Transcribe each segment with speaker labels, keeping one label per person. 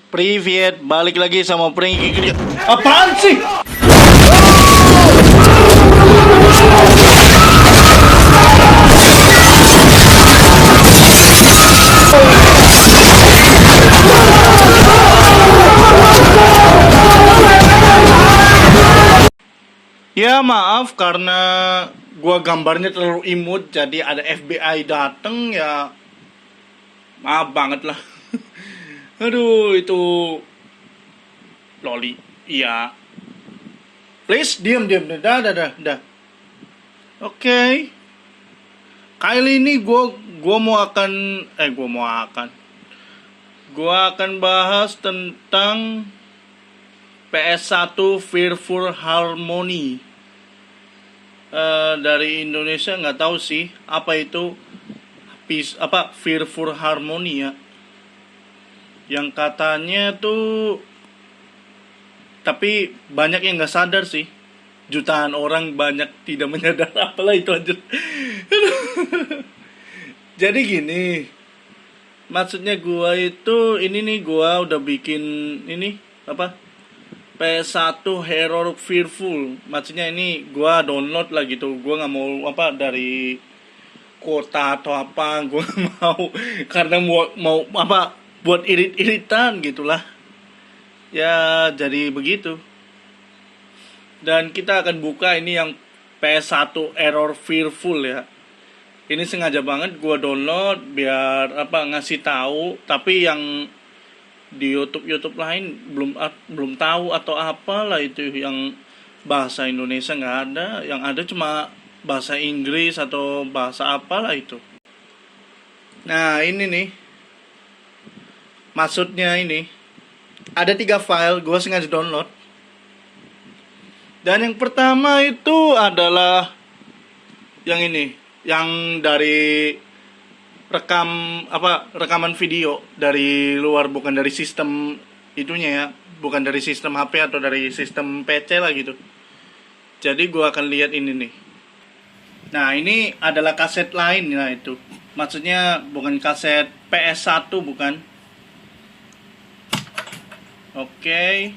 Speaker 1: Privet, balik lagi sama Pringki Kerja. Apaan sih? Ya maaf karena gua gambarnya terlalu imut, jadi ada FBI dateng ya. Maaf banget lah. Aduh, itu loli. Iya. Please, diam. Dah. Oke. Kali ini gua akan bahas tentang PS1 Fearful Harmony. Dari Indonesia nggak tahu sih apa itu Fearful Harmony ya. Yang katanya tuh, tapi banyak yang nggak sadar sih. Jutaan orang banyak tidak menyadar apalah itu anjir. Jadi gini, maksudnya gua itu gua udah bikin PS1 Horror Fearful. Maksudnya ini gua download lah gitu. Gua nggak mau dari kota atau apa, gua nggak mau karena mau buat irit-iritan gitulah. Ya jadi begitu. Dan kita akan buka ini yang PS1 Error Fearful ya. Ini sengaja banget gua download biar ngasih tahu, tapi yang di YouTube lain belum tahu atau apalah itu, yang bahasa Indonesia nggak ada, yang ada cuma bahasa Inggris atau bahasa apalah itu. Nah ini nih, maksudnya ini ada 3 file gua sengaja download. Dan yang pertama itu adalah yang ini, yang dari rekaman video dari luar, bukan dari sistem itunya ya, bukan dari sistem HP atau dari sistem PC lah gitu. Jadi gua akan lihat ini nih. Nah, ini adalah kaset lain ya itu. Maksudnya bukan kaset PS1 bukan. Oke.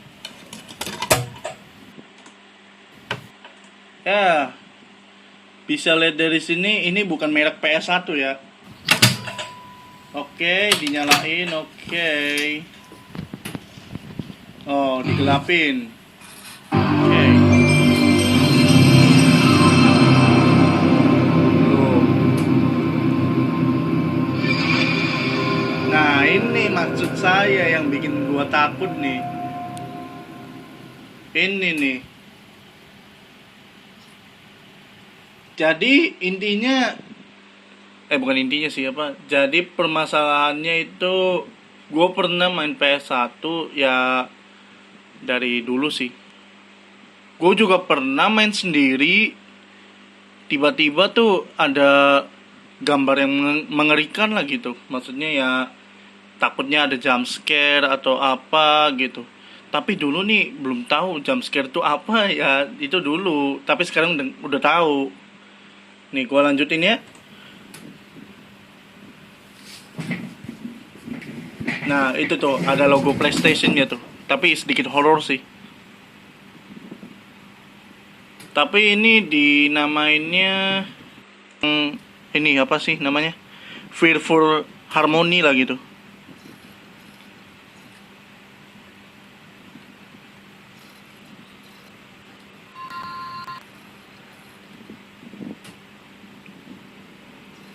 Speaker 1: Ya, bisa lihat dari sini ini bukan merek PS1 ya. Oke, dinyalain. Oke. Oh, digelapin. Oke. Nah, ini maksud saya yang bikin gua takut nih. Ini nih. Jadi intinya bukan intinya sih jadi permasalahannya itu, gue pernah main PS1 ya dari dulu sih. Gue juga pernah main sendiri, tiba-tiba tuh ada gambar yang mengerikan lah gitu. Maksudnya ya takutnya ada jump scare atau apa gitu. Tapi dulu nih belum tahu jump scare itu apa ya, itu dulu. Tapi sekarang udah tahu. Nih gue lanjutin ya. Nah itu tuh ada logo PlayStation ya tuh. Tapi sedikit horor sih. Tapi ini dinamainnya ini apa sih namanya, Fearful Harmony lah gitu.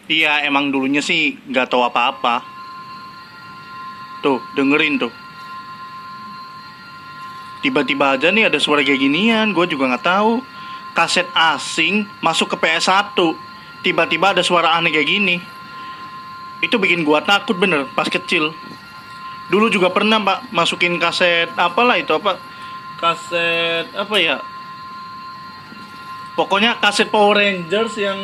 Speaker 1: Iya, emang dulunya sih nggak tahu apa-apa. Tuh, dengerin tuh. Tiba-tiba aja nih ada suara kayak ginian, gue juga nggak tahu. Kaset asing masuk ke PS1, tiba-tiba ada suara aneh kayak gini. Itu bikin gue takut bener pas kecil. Dulu juga pernah masukin kaset kaset apa ya? Pokoknya kaset Power Rangers yang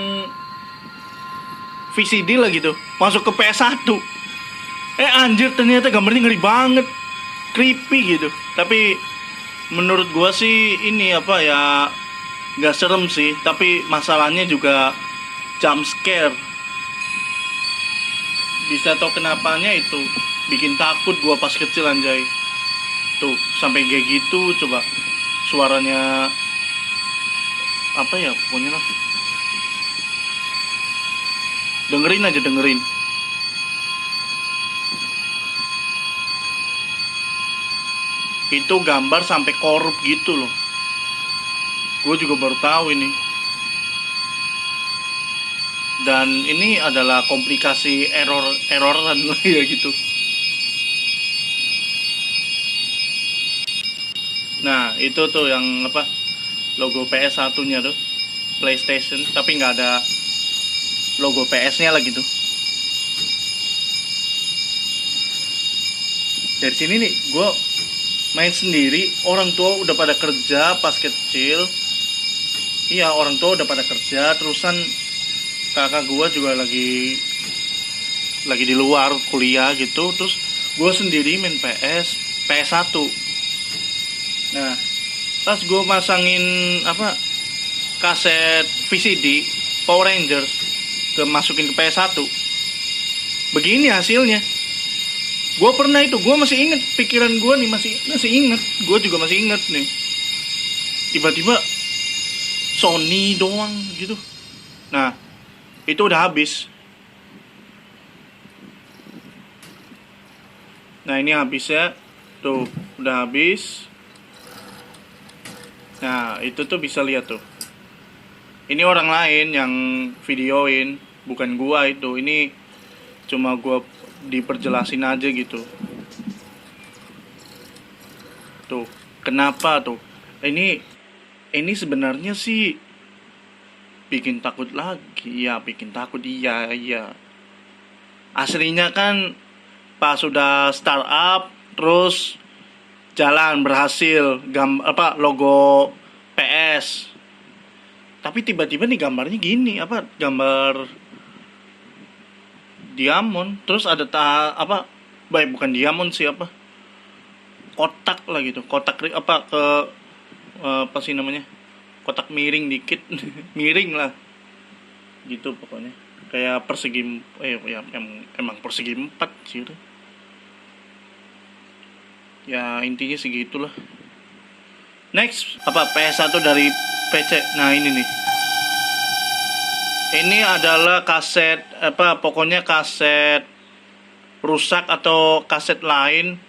Speaker 1: VCD lah gitu, masuk ke PS1. Anjir, ternyata gambarnya ngeri banget, creepy gitu. Tapi menurut gua sih ini nggak serem sih, tapi masalahnya juga jump scare. Bisa tau kenapanya itu bikin takut gua pas kecil anjay. Tuh, sampai kayak gitu coba. Suaranya apa ya pokoknya lah. Dengerin aja, dengerin. Itu gambar sampai korup gitu loh. Gue juga baru tahu ini. Dan ini adalah komplikasi erroran lah ya gitu. Nah, itu tuh yang apa? Logo PS1-nya tuh. PlayStation, tapi nggak ada logo PS-nya lah gitu. Dari sini nih, gue main sendiri. Orang tua udah pada kerja pas kecil. Iya, orang tua udah pada kerja. Terusan kakak gue juga lagi di luar kuliah gitu. Terus gue sendiri main PS1. Nah, pas gue masangin apa kaset VCD Power Rangers masukin ke PS1, begini hasilnya. Gue pernah itu, gue masih inget, pikiran gue nih masih inget, gue juga masih inget nih. Tiba-tiba Sony doang gitu. Nah, itu udah habis. Nah, ini habis ya. Tuh, udah habis. Nah, itu tuh bisa lihat tuh. Ini orang lain yang videoin, bukan gua itu. Ini cuma gua diperjelasin aja gitu. Tuh, kenapa tuh? Ini sebenarnya sih bikin takut lagi. Ya, bikin takut, iya. Aslinya kan pas sudah startup terus jalan berhasil logo PS. Tapi tiba-tiba nih gambarnya gini, gambar diamond, terus ada bukan diamond sih, kotak lah gitu. Kotak apa sih namanya? Kotak miring dikit. Miring lah. Gitu pokoknya. Kayak persegi ya emang persegi 4 sih itu. Ya intinya segitulah. Next, PS1 dari PC. Nah, ini nih. Ini adalah kaset pokoknya kaset rusak atau kaset lain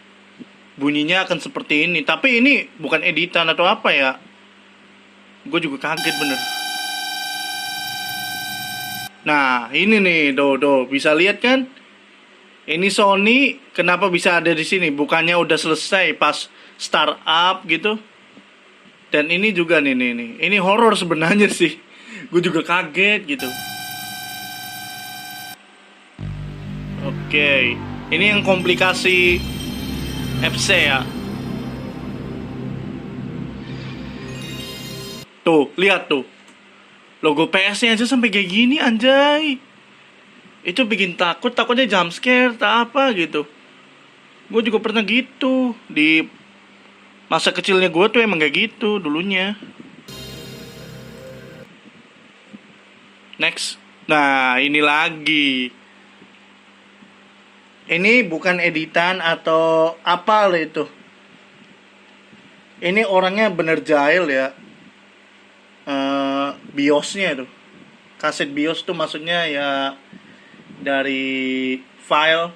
Speaker 1: bunyinya akan seperti ini. Tapi ini bukan editan atau apa ya. Gue juga kaget bener. Nah, ini nih, bisa lihat kan? Ini Sony kenapa bisa ada di sini? Bukannya udah selesai pas startup gitu? Dan ini juga nih. Ini horor sebenarnya sih. Gue juga kaget gitu. Oke, ini yang komplikasi FC ya. Tuh, lihat tuh. Logo PS-nya aja sampai kayak gini, anjay. Itu bikin takutnya jump scare tak apa gitu. Gue juga pernah gitu. Di masa kecilnya gue tuh emang kayak gitu dulunya. Next. Nah, ini lagi. Ini bukan editan atau apa lah itu. Ini orangnya bener jahil ya. BIOS-nya itu. Kaset BIOS tuh maksudnya ya dari file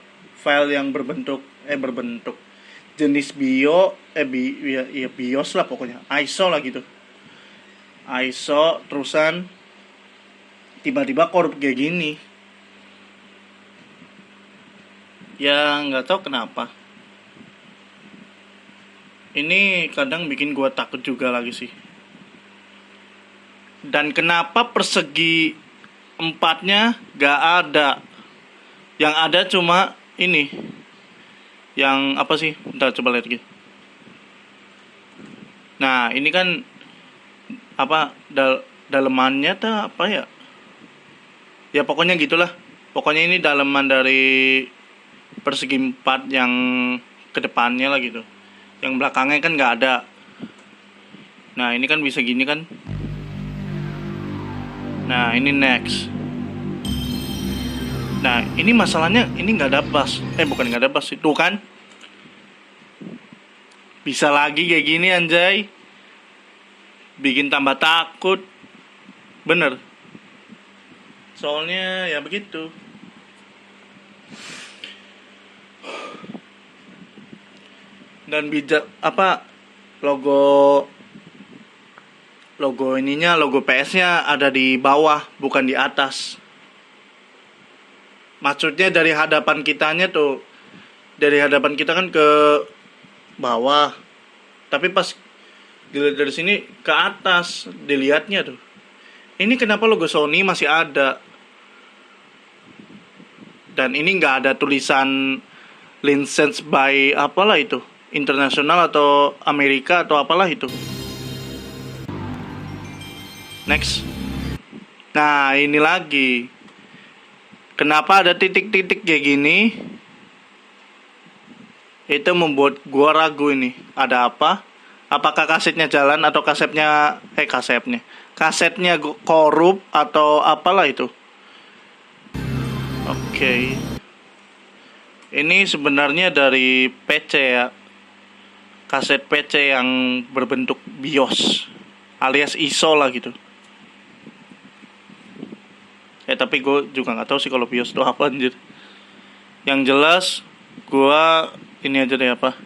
Speaker 1: yang berbentuk jenis BIOS lah pokoknya, ISO lah gitu, ISO terusan tiba-tiba korup kayak gini. Ya nggak tahu kenapa. Ini kadang bikin gua takut juga lagi sih. Dan kenapa persegi 4-nya gak ada? Yang ada cuma ini. Yang apa sih? Bentar, coba lihat lagi. Nah, ini kan dalemannya tuh apa ya? Ya pokoknya gitulah. Pokoknya ini daleman dari persegi 4 yang kedepannya lah gitu. Yang belakangnya kan gak ada. Nah, ini kan bisa gini kan. Nah, ini next. Nah, ini masalahnya ini nggak ada bass. Bukan nggak ada bass, itu kan. Bisa lagi kayak gini anjay. Bikin tambah takut. Bener. Soalnya ya begitu. Dan bijak apa logo logo PS-nya ada di bawah, bukan di atas. Maksudnya dari hadapan kitanya tuh, dari hadapan kita kan ke bawah. Tapi pas dilihat dari sini ke atas, dilihatnya tuh. Ini kenapa logo Sony masih ada? Dan ini nggak ada tulisan license by apalah itu, internasional atau Amerika atau apalah itu. Next. Nah, ini lagi. Kenapa ada titik-titik kayak gini? Itu membuat gua ragu ini. Ada apa? Apakah kasetnya jalan atau kasetnya korup atau apalah itu? Oke. Ini sebenarnya dari PC ya. Kaset PC yang berbentuk BIOS alias ISO lah gitu. Tapi gue juga nggak tahu sih kalau BIOS itu apa anjir. Yang jelas gue ini aja deh apa,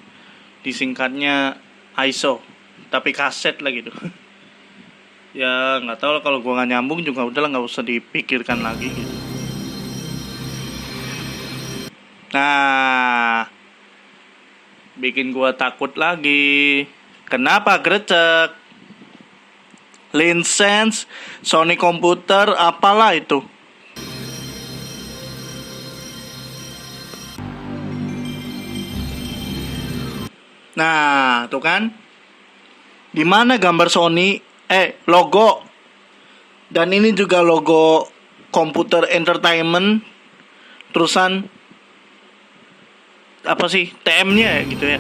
Speaker 1: disingkatnya ISO, tapi kaset lah gitu. Ya nggak tahu lah, kalau gue nggak nyambung juga udahlah, nggak usah dipikirkan lagi gitu. Nah, bikin gue takut lagi. Kenapa grecek? License Sony komputer apalah itu. Nah, tuh kan. Di mana gambar Sony? Logo. Dan ini juga logo Computer Entertainment. Terusan apa sih? TM-nya ya gitu ya.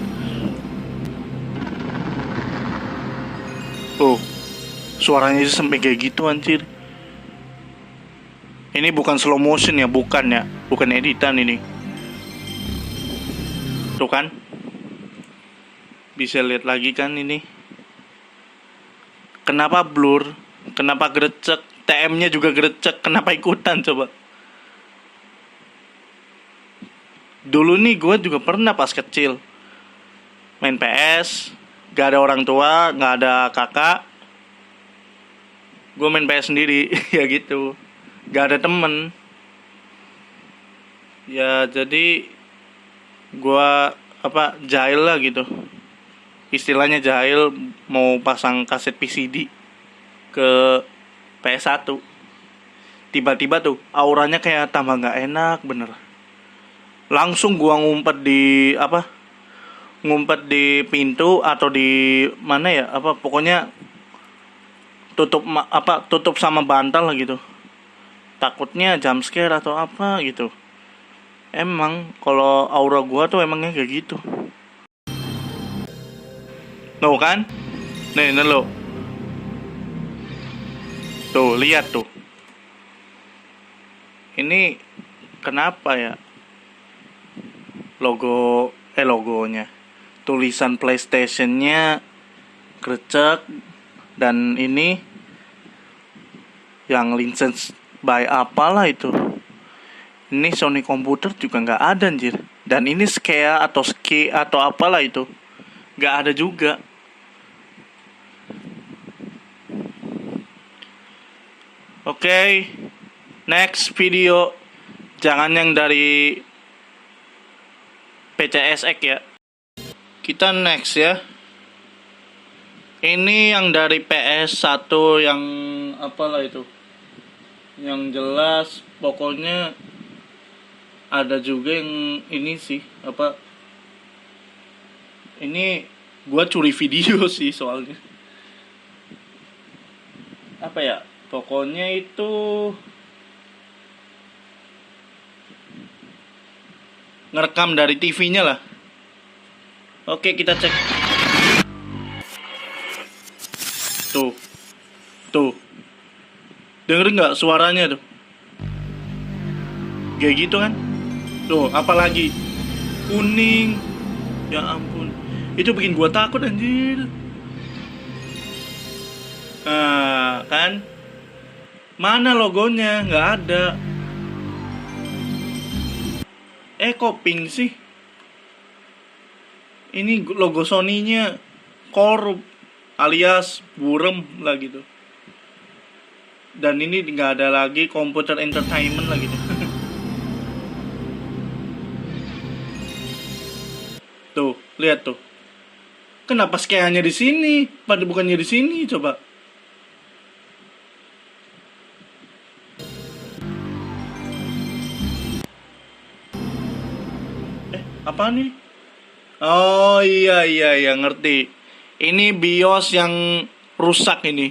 Speaker 1: Suaranya sih sampai kayak gitu anjir. Ini bukan slow motion ya, bukan ya. Bukan editan ini. Tuh kan. Bisa lihat lagi kan ini. Kenapa blur? Kenapa grecek? TM-nya juga grecek. Kenapa ikutan coba? Dulu nih gue juga pernah pas kecil main PS. Gak ada orang tua, gak ada kakak. Gue main PS sendiri. Ya gitu. Gak ada temen. Ya jadi gue jahil lah gitu. Istilahnya jahil, mau pasang kaset PCD ke PS1. Tiba-tiba tuh auranya kayak tambah gak enak bener. Langsung gua ngumpet di pintu atau di mana ya, pokoknya tutup sama bantal lah gitu. Takutnya jump scare atau apa gitu. Emang kalau aura gua tuh emangnya kayak gitu. Tuh kan? Nih lo. Tuh, lihat tuh. Ini kenapa ya? Logonya. Tulisan PlayStation-nya grecek, dan ini yang license by apalah itu. Ini Sony komputer juga nggak ada anjir. Dan ini Ski atau apalah itu, nggak ada juga. Oke, next video. Jangan yang dari PCSX ya. Kita next ya. Ini yang dari PS1 yang apalah itu. Yang jelas pokoknya ada juga yang ini sih, ini gua curi video sih soalnya. Pokoknya itu ngerekam dari TV-nya lah. Oke, kita cek. Tuh. Denger nggak suaranya tuh? Kayak gitu kan? Tuh, apalagi kuning. Ya ampun. Itu bikin gua takut anjir. Nah, kan? Mana logonya? Nggak ada. Kok pink sih? Ini logo Sony-nya korup alias burem lah gitu. Dan ini nggak ada lagi komputer entertainment lah gitu. Tuh, lihat tuh. Kenapa skillnya di sini? Pada bukannya di sini, coba. Apa nih? Oh iya ngerti. Ini BIOS yang rusak ini.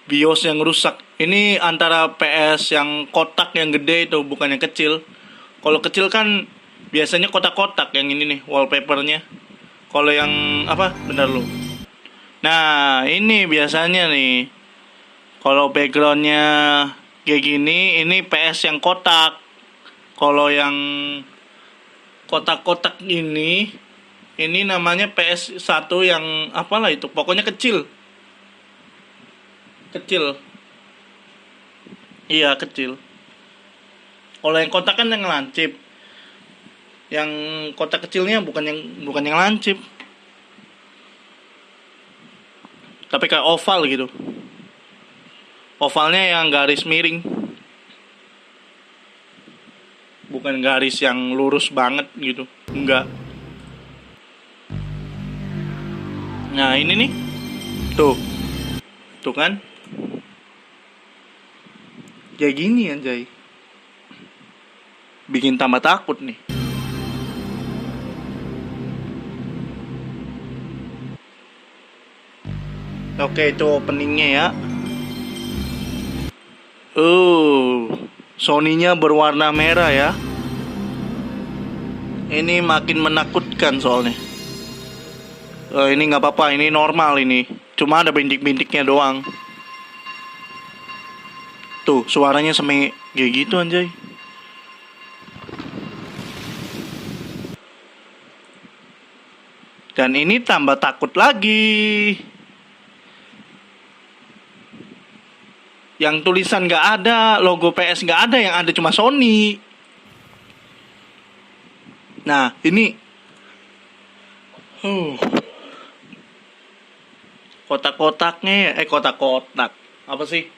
Speaker 1: BIOS yang rusak. Ini antara PS yang kotak yang gede itu, bukan yang kecil. Kalau kecil kan biasanya kotak-kotak, yang ini nih wallpapernya. Kalau yang apa? Bentar lu. Nah, ini biasanya nih. Kalau backgroundnya kayak gini, ini PS yang kotak. Kalau yang kotak-kotak ini namanya PS1 yang apalah itu. Pokoknya kecil. Kecil. Iya, kecil. Kalau yang kotak kan yang lancip. Yang kotak kecilnya bukan yang lancip. Tapi kayak oval gitu. Ovalnya yang garis miring. Bukan garis yang lurus banget gitu. Enggak. Nah, ini nih. Tuh. Tuh kan? Kayak gini anjay. Bikin tambah takut nih. Oke, itu openingnya ya. Sony-nya berwarna merah ya. Ini makin menakutkan soalnya. Ini nggak apa-apa, ini normal ini. Cuma ada bintik-bintiknya doang. Tuh, suaranya sampai kayak gitu anjay. Dan ini tambah takut lagi. Yang tulisan nggak ada, logo PS nggak ada, yang ada cuma Sony. Nah, ini kotak-kotaknya, kotak-kotak apa sih?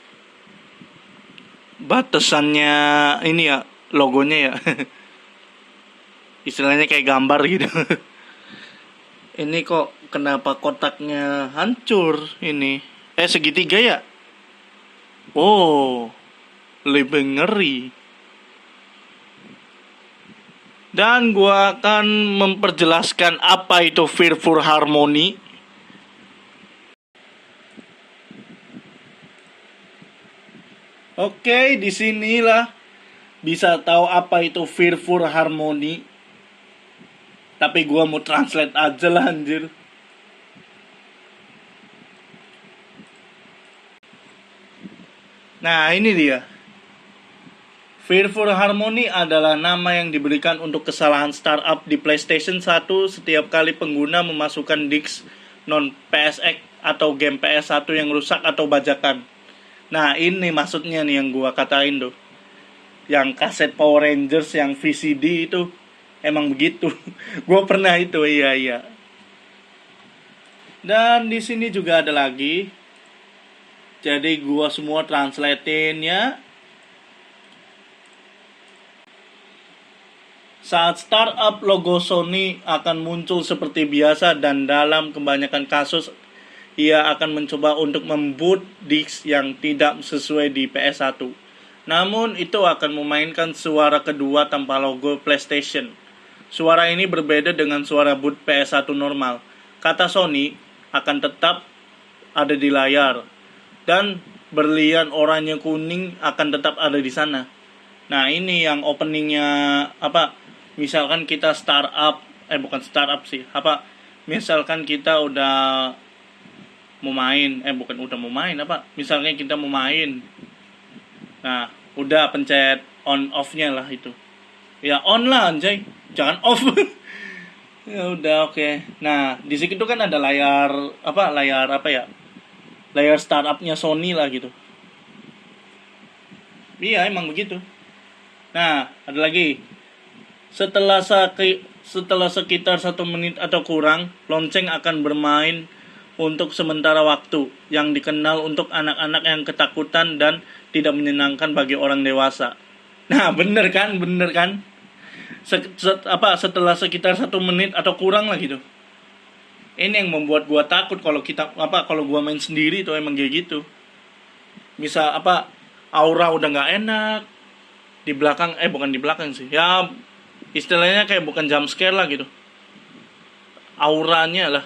Speaker 1: Batasannya ini ya, logonya ya. Istilahnya kayak gambar gitu. Ini kok kenapa kotaknya hancur ini? Segitiga ya? Oh, lebih ngeri. Dan gua akan memperjelaskan apa itu Fearful Harmony. Oke, disinilah bisa tahu apa itu Fearful Harmony. Tapi gua mau translate aja lah anjir. Nah, ini dia. Fearful Harmony adalah nama yang diberikan untuk kesalahan startup di PlayStation 1 setiap kali pengguna memasukkan disk non-PSX atau game PS1 yang rusak atau bajakan. Nah, ini maksudnya nih yang gua katain tuh. Yang kaset Power Rangers yang VCD itu emang begitu. Gua pernah itu, iya. Dan di sini juga ada lagi. Jadi gua semua translatein ya. Saat startup, logo Sony akan muncul seperti biasa dan dalam kebanyakan kasus ia akan mencoba untuk memboot disk yang tidak sesuai di PS1. Namun itu akan memainkan suara kedua tanpa logo PlayStation. Suara ini berbeda dengan suara boot PS1 normal. Kata Sony akan tetap ada di layar. Dan berlian oranye kuning akan tetap ada di sana. Nah, ini yang openingnya apa? Misalkan kita startup, bukan startup sih. Apa? Misalkan kita udah mau main, udah mau main apa? Misalnya kita mau main. Nah, udah pencet on off-nya lah itu. Ya on lah anjay, jangan off. Ya udah oke. Nah, di situ kan ada layar apa ya? Layar startupnya Sony lah gitu. Iya, emang begitu. Nah, ada lagi. Setelah sekitar 1 menit atau kurang, lonceng akan bermain untuk sementara waktu, yang dikenal untuk anak-anak yang ketakutan dan tidak menyenangkan bagi orang dewasa. Nah, bener kan? Bener kan? Setelah sekitar 1 menit atau kurang lah gitu. Ini yang membuat gua takut kalau gua main sendiri tuh emang kayak gitu. Bisa aura udah nggak enak di belakang, bukan di belakang sih ya, istilahnya kayak bukan jump scare lah gitu, auranya lah.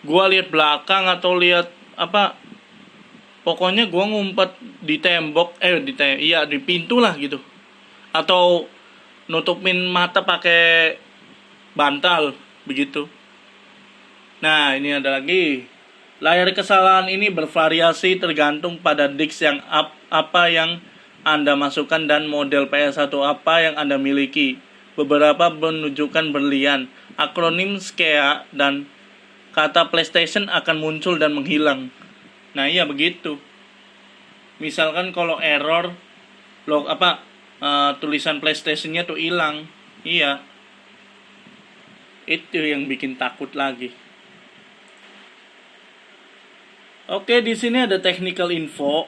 Speaker 1: Gua lihat belakang atau lihat pokoknya gua ngumpet di tembok, di pintu lah gitu, atau nutupin mata pakai bantal begitu. Nah, ini ada lagi. Layar kesalahan ini bervariasi tergantung pada disk apa yang Anda masukkan dan model PS1 apa yang Anda miliki. Beberapa menunjukkan berlian, akronim SKEA, dan kata PlayStation akan muncul dan menghilang. Nah, iya begitu. Misalkan kalau error tulisan PlayStation-nya tuh hilang. Iya. Itu yang bikin takut lagi. Oke, di sini ada technical info.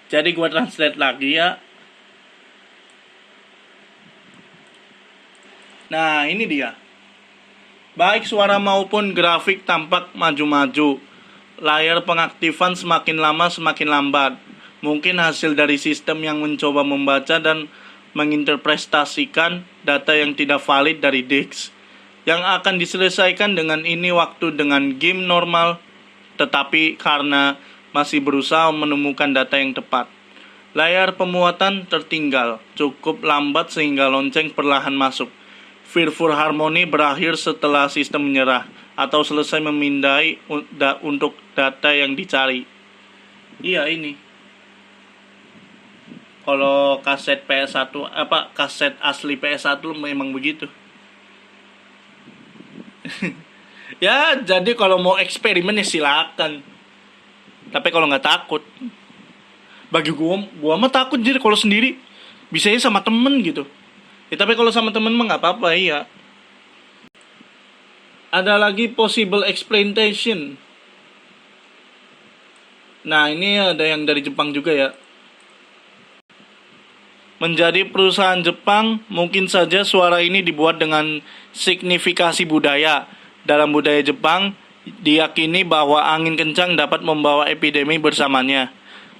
Speaker 1: Jadi gua translate lagi ya. Nah, ini dia. Baik suara maupun grafik tampak maju-maju. Layar pengaktifan semakin lama semakin lambat. Mungkin hasil dari sistem yang mencoba membaca dan menginterpretasikan data yang tidak valid dari disk. Yang akan diselesaikan dengan ini waktu dengan game normal, tetapi karena masih berusaha menemukan data yang tepat. Layar pemuatan tertinggal, cukup lambat sehingga lonceng perlahan masuk. Fearful Harmony berakhir setelah sistem menyerah atau selesai memindai untuk data yang dicari. Iya ini. Kalau kaset PS1 kaset asli PS1 memang begitu. Ya, jadi kalau mau eksperimen ya silakan. Tapi kalau nggak takut, bagi gua mah takut jadi kalau sendiri. Bisanya sama temen gitu. Ya, tapi kalau sama temen mah nggak apa-apa, iya. Ada lagi possible exploitation. Nah, ini ada yang dari Jepang juga ya. Menjadi perusahaan Jepang, mungkin saja suara ini dibuat dengan signifikasi budaya. Dalam budaya Jepang, diyakini bahwa angin kencang dapat membawa epidemi bersamanya.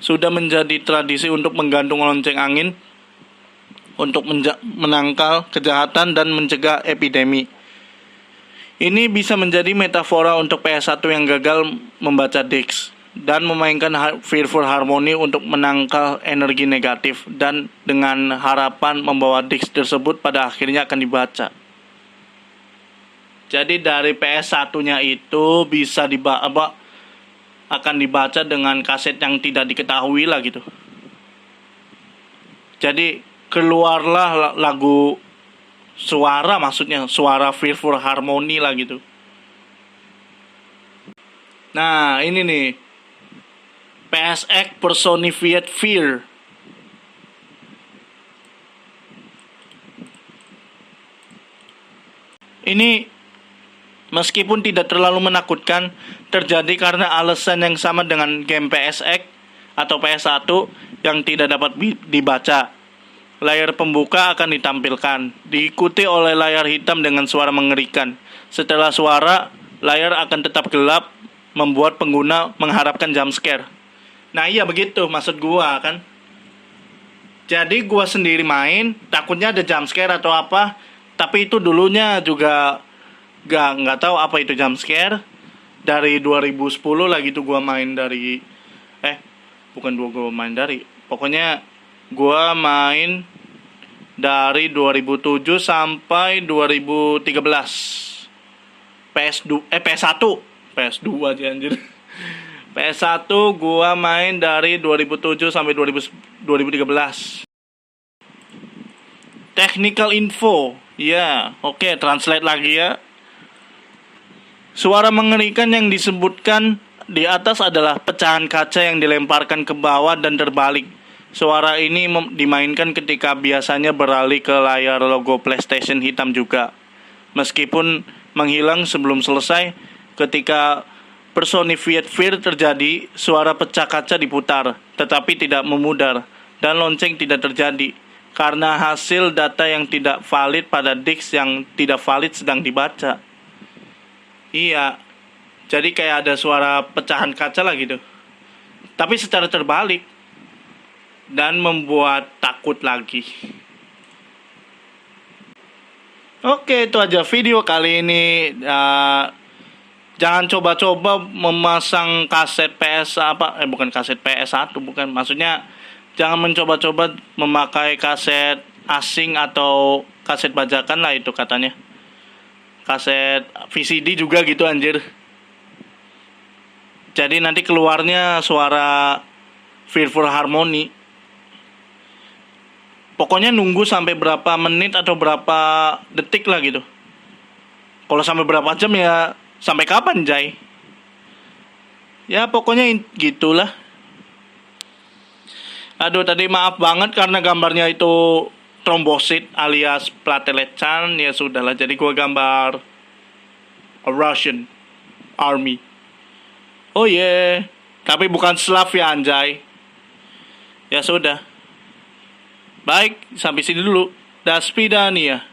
Speaker 1: Sudah menjadi tradisi untuk menggantung lonceng angin untuk menangkal kejahatan dan mencegah epidemi. Ini bisa menjadi metafora untuk PS1 yang gagal membaca disk dan memainkan Fearful Harmony untuk menangkal energi negatif dan dengan harapan membawa disk tersebut pada akhirnya akan dibaca. Jadi dari PS1-nya itu bisa akan dibaca dengan kaset yang tidak diketahui lah gitu. Jadi keluarlah lagu suara Fearful Harmony lah gitu. Nah, ini nih. PSX Personified Fear. Ini meskipun tidak terlalu menakutkan, terjadi karena alasan yang sama dengan game PSX atau PS1 yang tidak dapat dibaca. Layar pembuka akan ditampilkan, diikuti oleh layar hitam dengan suara mengerikan. Setelah suara, layar akan tetap gelap, membuat pengguna mengharapkan jump scare. Nah iya begitu maksud gua kan. Jadi gua sendiri main, takutnya ada jump scare atau apa. Tapi itu dulunya juga nggak tahu apa itu jump scare. Dari 2010 lagi tuh gua main dari pokoknya gua main dari 2007 sampai 2013. PS1 aja anjir. PS1 gua main dari 2007 sampai 2013. Technical info. Ya, oke, translate lagi ya. Suara mengerikan yang disebutkan di atas adalah pecahan kaca yang dilemparkan ke bawah dan terbalik. Suara ini dimainkan ketika biasanya beralih ke layar logo PlayStation hitam juga. Meskipun menghilang sebelum selesai, ketika personified fear terjadi, suara pecah kaca diputar, tetapi tidak memudar, dan lonceng tidak terjadi, karena hasil data yang tidak valid pada disk yang tidak valid sedang dibaca. Iya, jadi kayak ada suara pecahan kaca lah gitu. Tapi secara terbalik, dan membuat takut lagi. Oke, itu aja video kali ini. Jangan coba-coba memasang kaset PS apa? Bukan kaset PS1, bukan. Maksudnya jangan mencoba-coba memakai kaset asing atau kaset bajakan lah itu katanya. Kaset VCD juga gitu anjir. Jadi nanti keluarnya suara Fearful Harmony. Pokoknya nunggu sampai berapa menit atau berapa detik lah gitu. Kalau sampai berapa jam ya sampai kapan, Jay? Ya pokoknya gitulah. Aduh, tadi maaf banget karena gambarnya itu trombosit alias platelet chan. Ya sudahlah, jadi gua gambar a Russian army. Oh yeah, tapi bukan Slav ya anjay. Ya sudah. Baik, sampai sini dulu. Das Pidania.